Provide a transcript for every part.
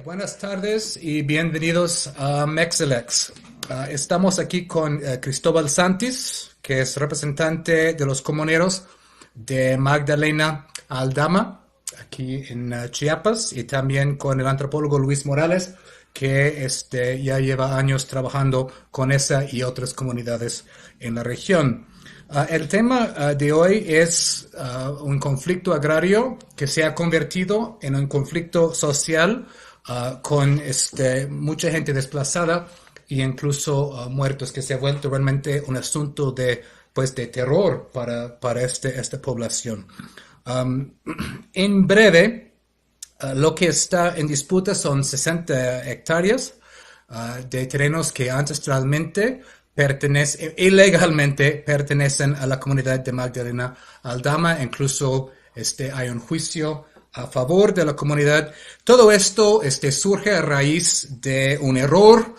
Buenas tardes y bienvenidos a Mexelex. Estamos aquí con Cristóbal Santis, que es representante de los comuneros de Magdalena Aldama, aquí en Chiapas, y también con el antropólogo Luis Morales, que ya lleva años trabajando con esa y otras comunidades en la región. El tema de hoy es un conflicto agrario que se ha convertido en un conflicto social con mucha gente desplazada e incluso muertos, que se ha vuelto realmente un asunto de terror para esta población. Um, en breve, lo que está en disputa son 60 hectáreas de terrenos que ancestralmente ilegalmente pertenecen a la comunidad de Magdalena Aldama. Incluso hay un juicio a favor de la comunidad. Todo esto surge a raíz de un error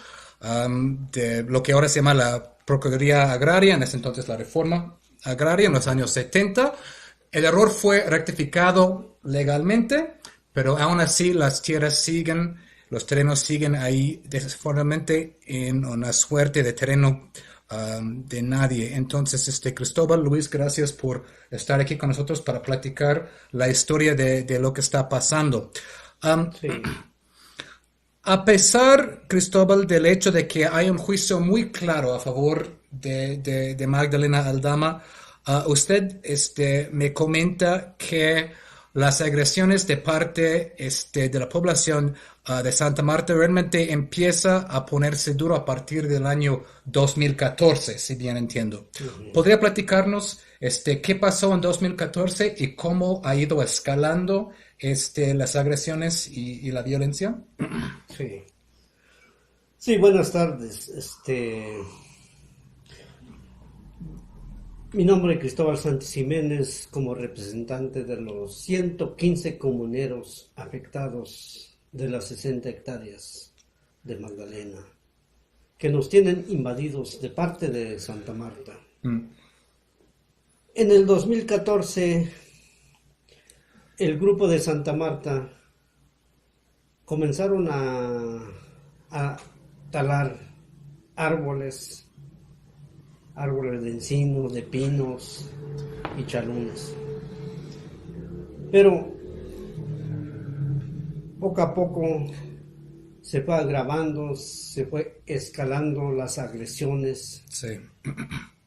de lo que ahora se llama la Procuraduría Agraria, en ese entonces la Reforma Agraria, en los años 70. El error fue rectificado legalmente, pero aún así las tierras siguen, los terrenos siguen ahí desafortunadamente en una suerte de terreno de nadie. Entonces, Cristóbal, Luis, gracias por estar aquí con nosotros para platicar la historia de lo que está pasando. Um, Sí, a pesar, Cristóbal, del hecho de que hay un juicio muy claro a favor de Magdalena Aldama, usted me comenta que las agresiones de parte de la población de Santa Marta realmente empieza a ponerse duro a partir del año 2014, si bien entiendo. ujú, ¿Podría platicarnos qué pasó en 2014 y cómo ha ido escalando las agresiones y la violencia? sí. Sí, buenas tardes. Mi nombre es Cristóbal Santos Jiménez, como representante de los 115 comuneros afectados de las 60 hectáreas de Magdalena, que nos tienen invadidos de parte de Santa Marta. Mm. En el 2014, el grupo de Santa Marta comenzaron a talar árboles árboles de encino, de pinos y chalunes. Pero poco a poco se fue agravando, se fue escalando las agresiones, Sí.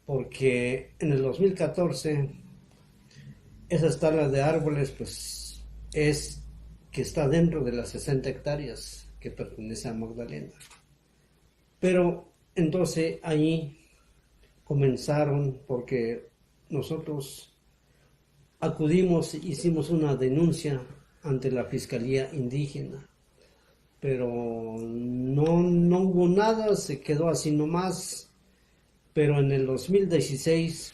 porque en el 2014 esas talas de árboles pues es que está dentro de las 60 hectáreas que pertenece a Magdalena. Pero entonces ahí comenzaron porque nosotros acudimos, hicimos una denuncia ante la Fiscalía Indígena, pero no hubo nada, se quedó así nomás, pero en el 2016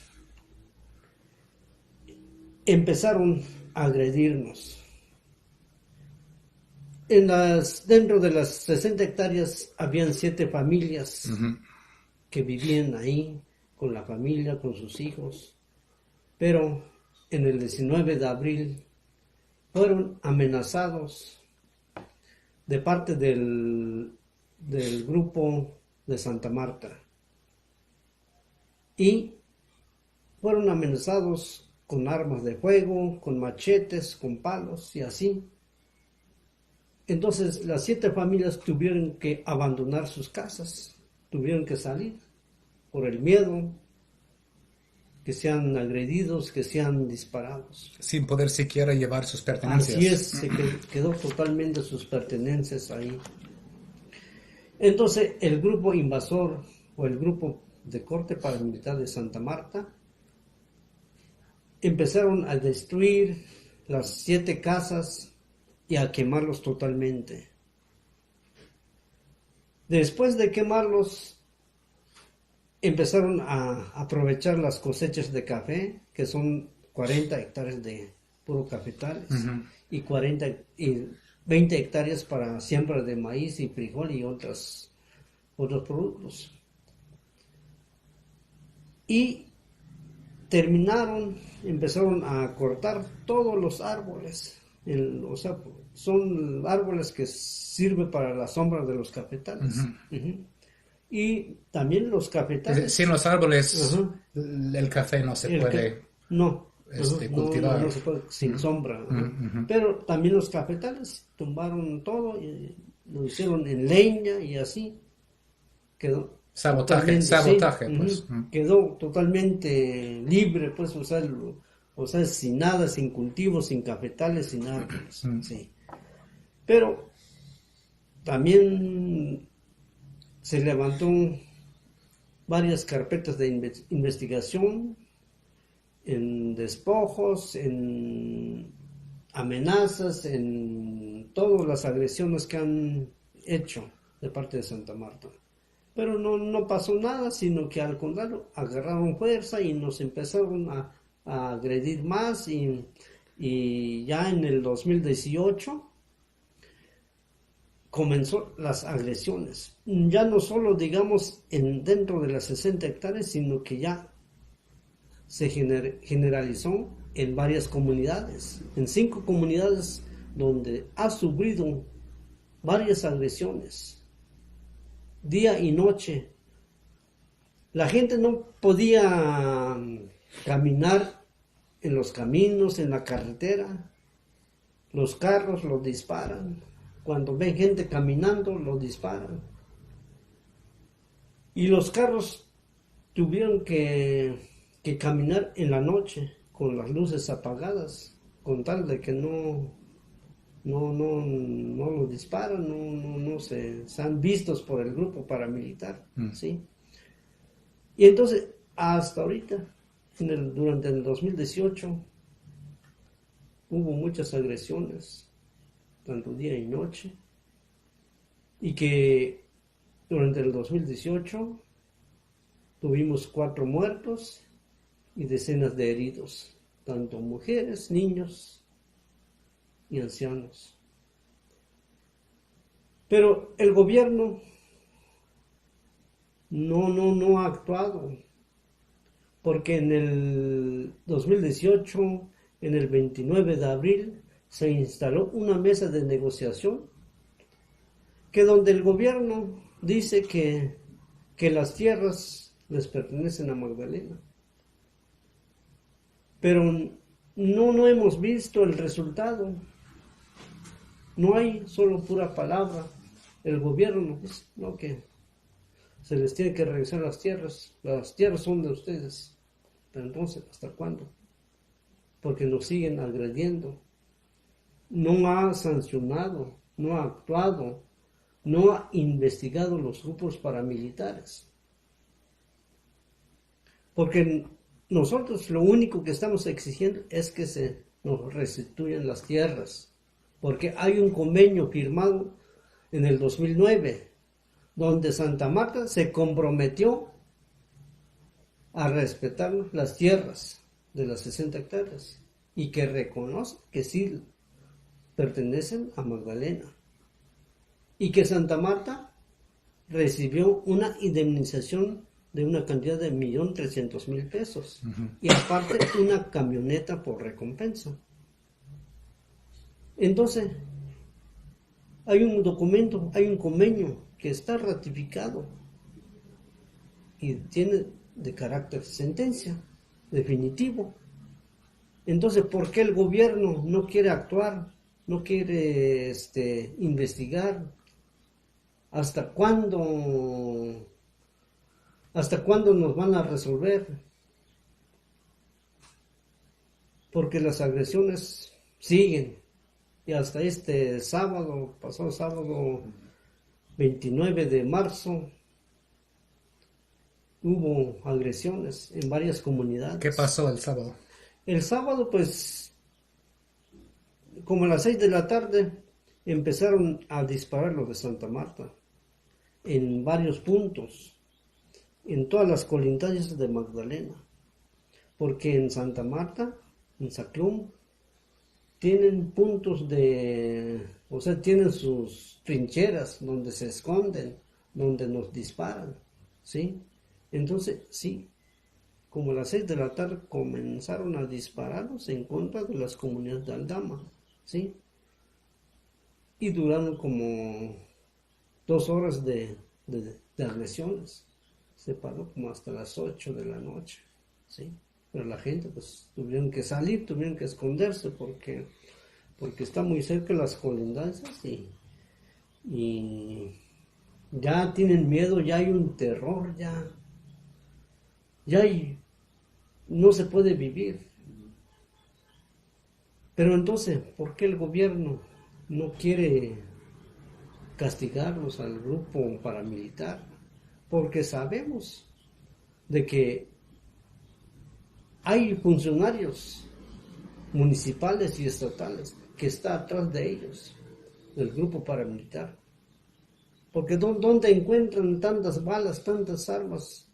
empezaron a agredirnos. Dentro de las 60 hectáreas habían 7 familias Ujú. que vivían ahí con la familia, con sus hijos, pero en el 19 de abril fueron amenazados de parte del grupo de Santa Marta y fueron amenazados con armas de fuego, con machetes, con palos y así. Entonces las 7 familias tuvieron que abandonar sus casas, tuvieron que salir por el miedo que sean agredidos, que sean disparados. Sin poder siquiera llevar sus Así pertenencias. es, se quedó totalmente sus pertenencias ahí. Entonces el grupo invasor o el grupo de corte paramilitar de Santa Marta empezaron a destruir las 7 casas y a quemarlos totalmente. Después de quemarlos, empezaron a aprovechar las cosechas de café, que son 40 hectáreas de puro cafetales Ujú. y 40 y 20 hectáreas para siembra de maíz y frijol y otros productos. Y empezaron a cortar todos los árboles, O sea, son árboles que sirven para la sombra de los cafetales. Ujú. Y también los Sin cafetales, los árboles, ajá, el café no se el que puede no, ajá, cultivar. no se puede sin sombra. Ujú, Ajá. ujú. Pero también los cafetales tumbaron todo y lo hicieron en leña y así quedó Sabotaje, totalmente, sí, sabotaje, pues. ujú, quedó totalmente libre, pues, o sea, sin nada, sin cultivos, sin cafetales, sin árboles, sí. Pero también se levantó varias carpetas de investigación en despojos, en amenazas, en todas las agresiones que han hecho de parte de Santa Marta. Pero no pasó nada, sino que al contrario, agarraron fuerza y nos empezaron a agredir más y ya en el 2018 comenzó las agresiones. Ya no solo, digamos, dentro de las 60 hectáreas, sino que ya se generalizó en varias comunidades, en 5 comunidades donde ha sufrido varias agresiones, día y noche. La gente no podía caminar en los caminos, en la carretera. Los carros los disparan. Cuando ven gente caminando, los disparan. Y los carros tuvieron que caminar en la noche con las luces apagadas, con tal de que no los disparan, no sean vistos por el grupo paramilitar, ¿sí? Y entonces, hasta ahorita, durante el 2018, hubo muchas agresiones, tanto día y noche, y que durante el 2018 tuvimos 4 muertos y decenas de heridos, tanto mujeres, niños y ancianos. Pero el gobierno no ha actuado, porque en el 2018, en el 29 de abril, se instaló una mesa de negociación que donde el gobierno dice que las tierras les pertenecen a Magdalena. Pero no hemos visto el resultado. No hay solo pura palabra. El gobierno dice, no, que se les tiene que regresar las tierras son de ustedes. Pero entonces, ¿hasta cuándo? Porque nos siguen agrediendo. No ha sancionado, no ha actuado, no ha investigado los grupos paramilitares. Porque nosotros lo único que estamos exigiendo es que se nos restituyan las tierras. Porque hay un convenio firmado en el 2009 donde Santa Marta se comprometió a respetar las tierras de las 60 hectáreas y que reconoce que sí pertenecen a Magdalena y que Santa Marta recibió una indemnización de una cantidad de 1.300.000 pesos y aparte una camioneta por recompensa. Entonces, hay un documento, hay un convenio que está ratificado y tiene de carácter sentencia definitivo. Entonces, ¿por qué el gobierno no quiere actuar? No quiere investigar. ¿Hasta cuándo nos van a resolver? Porque las agresiones siguen. Y hasta este sábado, pasado sábado 29 de marzo, hubo agresiones en varias ¿Qué comunidades. pasó el sábado? El sábado, pues, como a las 6 de la tarde, empezaron a disparar los de Santa Marta en varios puntos, en todas las colindancias de Magdalena, porque en Santa Marta, en Saclum, tienen puntos o sea, tienen sus trincheras donde se esconden, donde nos disparan, ¿sí? Entonces, sí, como a las 6 de la tarde comenzaron a dispararnos en contra de las comunidades de Aldama, ¿sí? Y duraron como 2 horas de agresiones. Se paró como hasta las 8 de la noche, ¿sí? Pero la gente pues tuvieron que salir, tuvieron que esconderse porque está muy cerca las colindancias y ya tienen miedo, ya hay un terror, ya no se puede vivir. Pero entonces, ¿por qué el gobierno no quiere castigarlos al grupo paramilitar? Porque sabemos de que hay funcionarios municipales y estatales que está atrás de ellos, del grupo paramilitar. Porque ¿dónde encuentran tantas balas, tantas armas?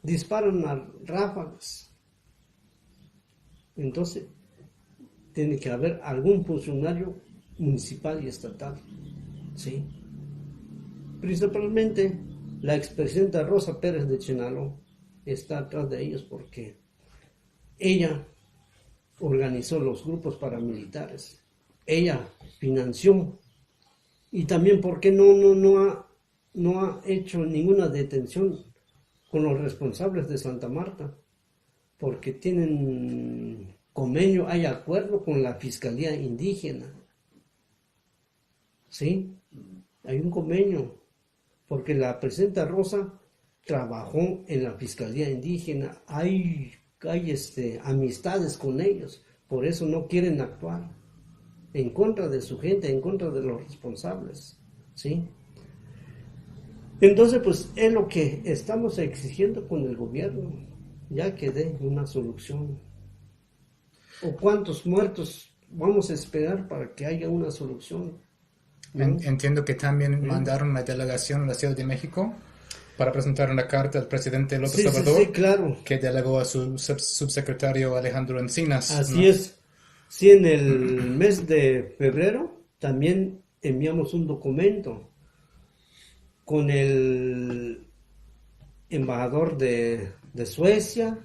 Disparan a ráfagas. Entonces, tiene que haber algún funcionario municipal y estatal, ¿sí? Principalmente la expresidenta Rosa Pérez de Chenaló está atrás de ellos porque ella organizó los grupos paramilitares, ella financió y también porque no ha hecho ninguna detención con los responsables de Santa Marta, porque tienen convenio, hay acuerdo con la Fiscalía Indígena, ¿sí? Hay un convenio, porque la presidenta Rosa trabajó en la Fiscalía Indígena, hay amistades con ellos, por eso no quieren actuar en contra de su gente, en contra de los responsables, ¿sí? Entonces, pues es lo que estamos exigiendo con el gobierno, ya que dé una solución. ¿O cuántos muertos vamos a esperar para que haya una solución? ¿No? Entiendo que también mandaron una delegación a la Ciudad de México para presentar una carta al presidente López Obrador, Sí, claro. que delegó a su subsecretario Alejandro Encinas, Así ¿no? es. Sí, en el mes de febrero también enviamos un documento con el embajador de Suecia,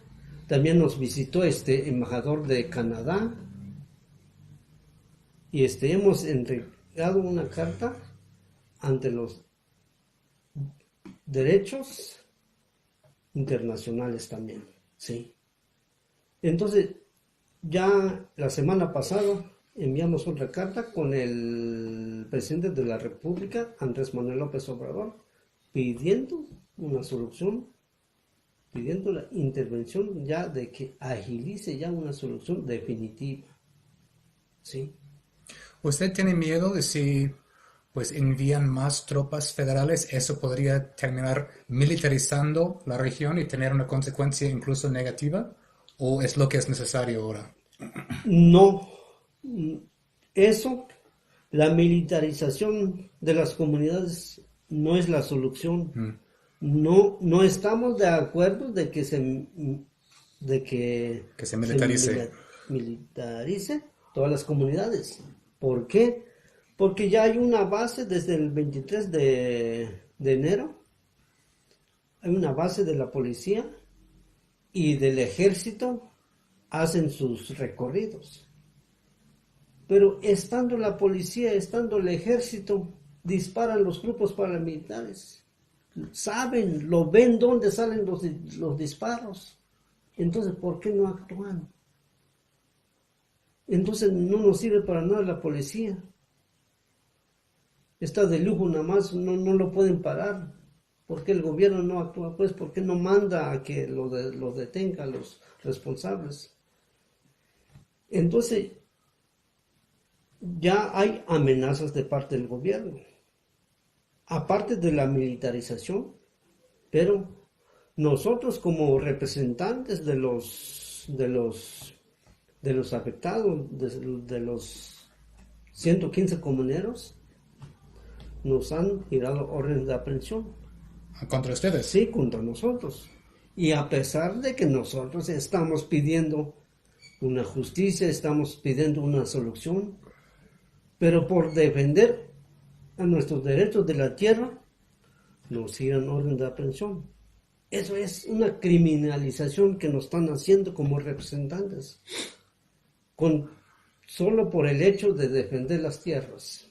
también nos visitó este embajador de Canadá y hemos entregado una carta ante los derechos internacionales también, ¿sí? Entonces, ya la semana pasada enviamos otra carta con el presidente de la República, Andrés Manuel López Obrador, pidiendo una solución, pidiendo la intervención ya de que agilice ya una solución definitiva, ¿sí? ¿Usted tiene miedo de si pues envían más tropas federales, eso podría terminar militarizando la región y tener una consecuencia incluso negativa? ¿O es lo que es necesario ahora? No, eso, la militarización de las comunidades no es la solución. No estamos de acuerdo de que Que se militarice. militarice todas las comunidades. ¿Por qué? Porque ya hay una base desde el 23 de enero, hay una base de la policía y del ejército, hacen sus recorridos. Pero estando la policía, estando el ejército, disparan los grupos paramilitares. Saben, lo ven dónde salen los disparos. Entonces, ¿por qué no actúan? Entonces no nos sirve para nada la policía. Está de lujo nada más, no lo pueden parar. ¿Por qué el gobierno no actúa? Pues, ¿por qué no manda a que los detenga a los responsables? Entonces, ya hay amenazas de parte del gobierno, aparte de la militarización, pero nosotros como representantes de los afectados, de los 115 comuneros, nos han girado órdenes de aprehensión. ¿Contra ustedes? Sí, contra nosotros. Y a pesar de que nosotros estamos pidiendo una justicia, estamos pidiendo una solución, pero por defender a nuestros derechos de la tierra, nos giran orden de aprehensión. Eso es una criminalización que nos están haciendo como representantes, con solo por el hecho de defender las tierras.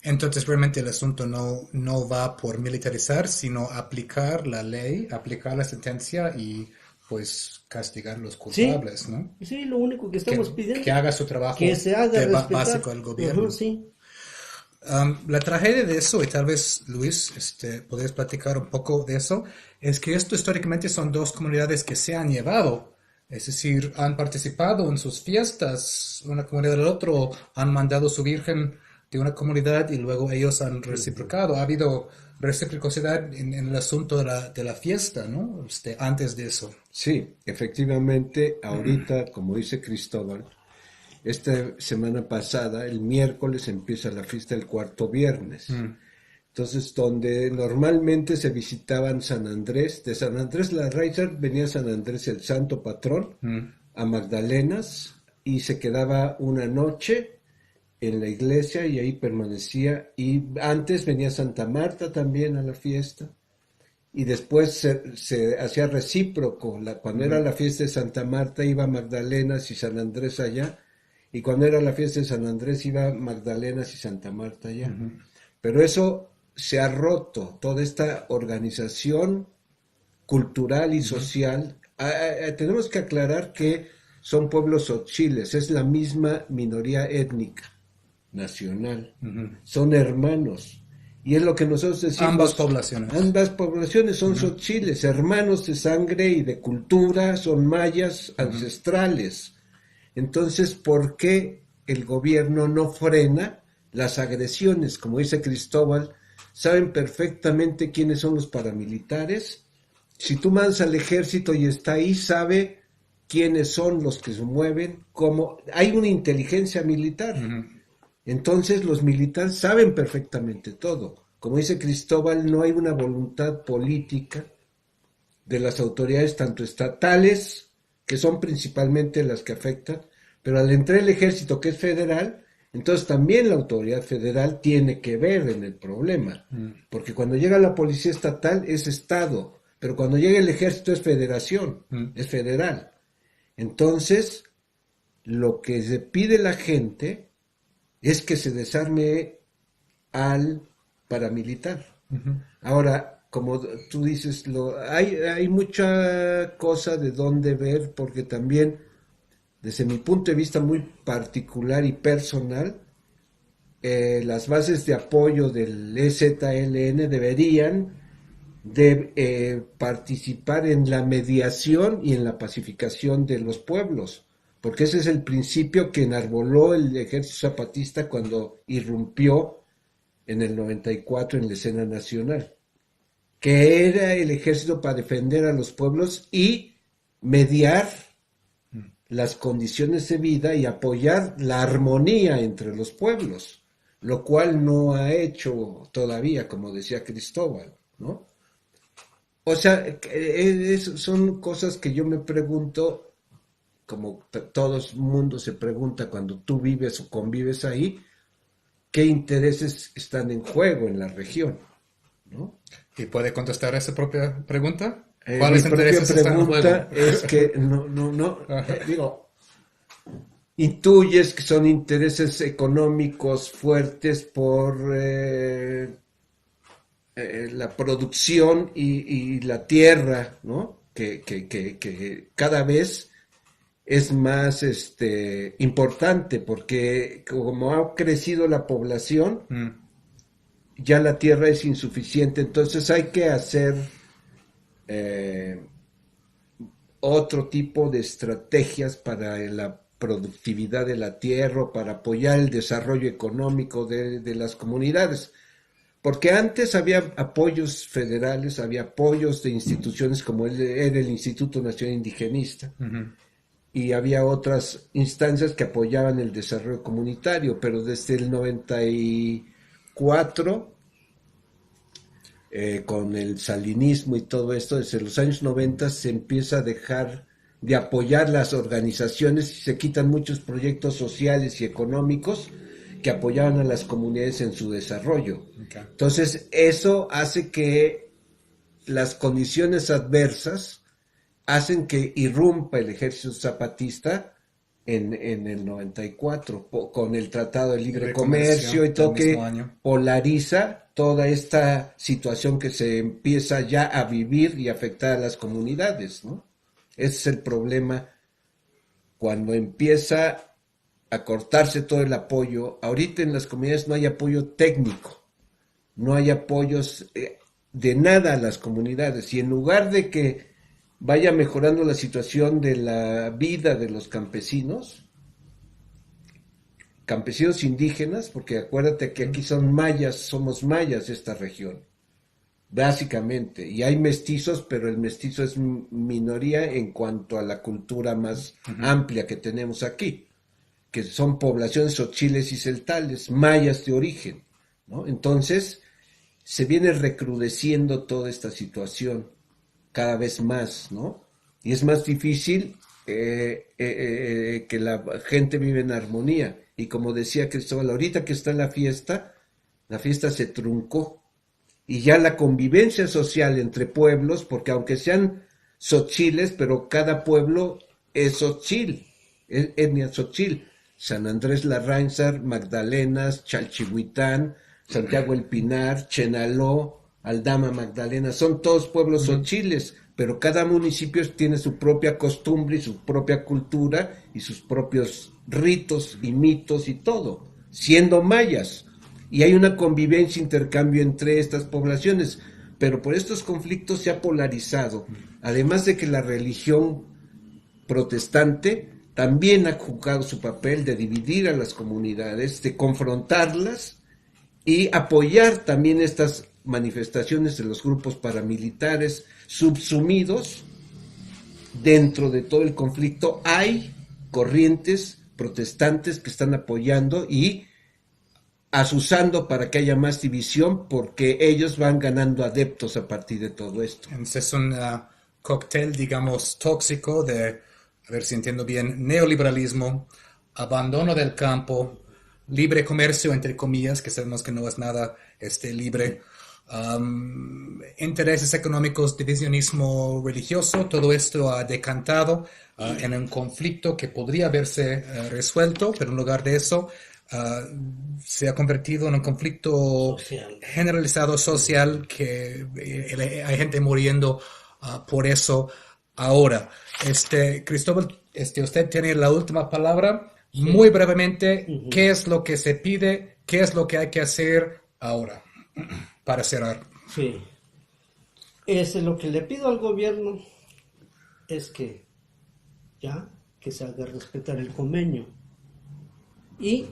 Entonces realmente el asunto no va por militarizar, sino aplicar la ley, aplicar la sentencia y pues castigar a los Sí, culpables, ¿no? sí, lo único que estamos Que pidiendo, haga su que trabajo se haga básico respetar. del Ajá, gobierno. sí. La tragedia de eso, y tal vez Luis, podés platicar un poco de eso, es que esto históricamente son dos comunidades que se han llevado, es decir, han participado en sus fiestas, una comunidad del otro, han mandado su virgen de una comunidad y luego ellos han reciprocado. Ha habido reciprocidad en el asunto de la fiesta, ¿no? Antes de eso. Sí, efectivamente, ahorita, como dice Cristóbal, esta semana pasada, el miércoles, empieza la fiesta del cuarto viernes. Entonces, donde normalmente se visitaban San Andrés, de San Andrés la Reiser venía San Andrés el santo patrón, a Magdalenas, y se quedaba una noche en la iglesia y ahí permanecía. Y antes venía Santa Marta también a la fiesta. Y después se hacía recíproco. Cuando era la fiesta de Santa Marta iba Magdalenas y San Andrés allá. Y cuando era la fiesta de San Andrés iba Magdalenas y Santa Marta allá. Pero eso se ha roto, toda esta organización cultural y social. Tenemos que aclarar que son pueblos tzotzíles, es la misma minoría étnica nacional, son hermanos. Y es lo que nosotros decimos. Ambas poblaciones. Ambas poblaciones son tzotzíles, hermanos de sangre y de cultura, son mayas ancestrales. Entonces, ¿por qué el gobierno no frena las agresiones? Como dice Cristóbal, saben perfectamente quiénes son los paramilitares. Si tú mandas al ejército y está ahí, sabe quiénes son los que se mueven, cómo. Hay una inteligencia militar. Entonces los militares saben perfectamente todo. Como dice Cristóbal, no hay una voluntad política de las autoridades, tanto estatales, que son principalmente las que afectan, pero al entrar el ejército, que es federal, entonces también la autoridad federal tiene que ver en el problema, porque cuando llega la policía estatal es estado, pero cuando llega el ejército es federación, es federal. Entonces, lo que se pide la gente es que se desarme al paramilitar. Ahora, como tú dices, hay mucha cosa de dónde ver, porque también, desde mi punto de vista muy particular y personal, las bases de apoyo del EZLN deberían de participar en la mediación y en la pacificación de los pueblos, porque ese es el principio que enarboló el ejército zapatista cuando irrumpió en el 94 en la escena nacional, que era el ejército para defender a los pueblos y mediar las condiciones de vida y apoyar la armonía entre los pueblos, lo cual no ha hecho todavía, como decía Cristóbal, ¿no? O sea, son cosas que yo me pregunto, como todo el mundo se pregunta cuando tú vives o convives ahí, qué intereses están en juego en la región, ¿no? ¿Y puede contestar esa propia pregunta? Mi ¿Cuáles propia intereses están en juego? pregunta es que digo, intuyes que son intereses económicos fuertes por la producción y la tierra, ¿no? Que cada vez es más importante, porque como ha crecido la población, ya la tierra es insuficiente, entonces hay que hacer otro tipo de estrategias para la productividad de la tierra, para apoyar el desarrollo económico de las comunidades. Porque antes había apoyos federales, había apoyos de instituciones como era el Instituto Nacional Indigenista, y había otras instancias que apoyaban el desarrollo comunitario, pero desde el 94, con el salinismo y todo esto, desde los años 90 se empieza a dejar de apoyar las organizaciones y se quitan muchos proyectos sociales y económicos que apoyaban a las comunidades en su desarrollo. Okay. Entonces, eso hace que las condiciones adversas hacen que irrumpa el ejército zapatista en el 94, con el Tratado de Libre Libre Comercio y del todo, que mismo año. polariza toda esta situación que se empieza ya a vivir y afectar a las comunidades, ¿no? Ese es el problema cuando empieza a cortarse todo el apoyo. Ahorita en las comunidades no hay apoyo técnico, no hay apoyos de nada a las comunidades, y en lugar de que vaya mejorando la situación de la vida de los campesinos indígenas, porque acuérdate que aquí son mayas, somos mayas de esta región, básicamente, y hay mestizos, pero el mestizo es minoría en cuanto a la cultura más amplia que tenemos aquí, que son poblaciones xochiles y celtales, mayas de origen, ¿no? Entonces, se viene recrudeciendo toda esta situación cada vez más, ¿no? Y es más difícil que la gente vive en armonía. Y como decía Cristóbal, ahorita que está la fiesta se truncó. Y ya la convivencia social entre pueblos, porque aunque sean xochiles, pero cada pueblo es xochil, es etnia xochil. San Andrés Larráinzar, Magdalenas, Chalchihuitán, Santiago El Pinar, Chenaló, Aldama Magdalena, son todos pueblos xochiles, pero cada municipio tiene su propia costumbre y su propia cultura y sus propios ritos y mitos y todo, siendo mayas. Y hay una convivencia, intercambio entre estas poblaciones, pero por estos conflictos se ha polarizado, además de que la religión protestante también ha jugado su papel de dividir a las comunidades, de confrontarlas y apoyar también estas manifestaciones de los grupos paramilitares subsumidos dentro de todo el conflicto. Hay corrientes protestantes que están apoyando y asusando para que haya más división, porque ellos van ganando adeptos a partir de todo esto. Entonces es un cóctel, digamos, tóxico de, a ver si entiendo bien, neoliberalismo, abandono del campo, libre comercio, entre comillas, que sabemos que no es nada libre, intereses económicos, divisionismo religioso, todo esto ha decantado en un conflicto que podría haberse resuelto, pero en lugar de eso se ha convertido en un conflicto Social. generalizado social que hay gente muriendo por eso ahora. Cristóbal, usted tiene la última palabra. Sí. Muy brevemente, ¿qué es lo que se pide? ¿Qué es lo que hay que hacer ahora? Para cerrar. Sí. Lo que le pido al gobierno es que se haga respetar el convenio. Y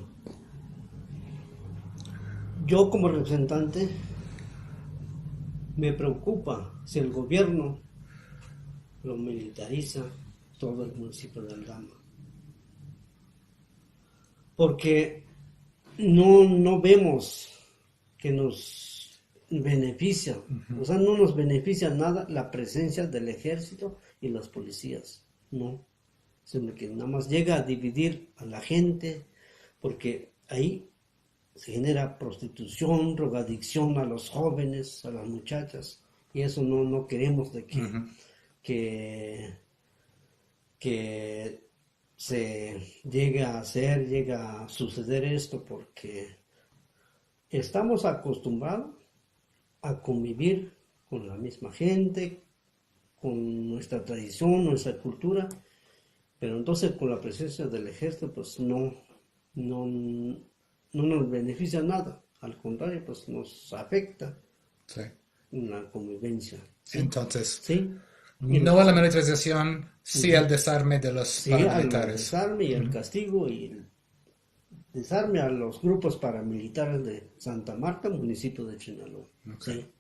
yo como representante me preocupa si el gobierno lo militariza todo el municipio de Aldama. Porque no vemos que nos beneficia, o sea, no nos beneficia nada la presencia del ejército y las policías, no, sino que nada más llega a dividir a la gente, porque ahí se genera prostitución, drogadicción a los jóvenes, a las muchachas, y eso no queremos de que se llega a suceder esto, porque estamos acostumbrados a convivir con la misma gente, con nuestra tradición, nuestra cultura, pero entonces con la presencia del ejército pues no nos beneficia nada, al contrario, pues nos afecta en la convivencia. ¿Sí? Entonces, ¿sí? No a la militarización, sí al desarme de los paramilitares. Al desarme y el castigo y el desarme a los grupos paramilitares de Santa Marta, municipio de Chenaló. ¿Sí?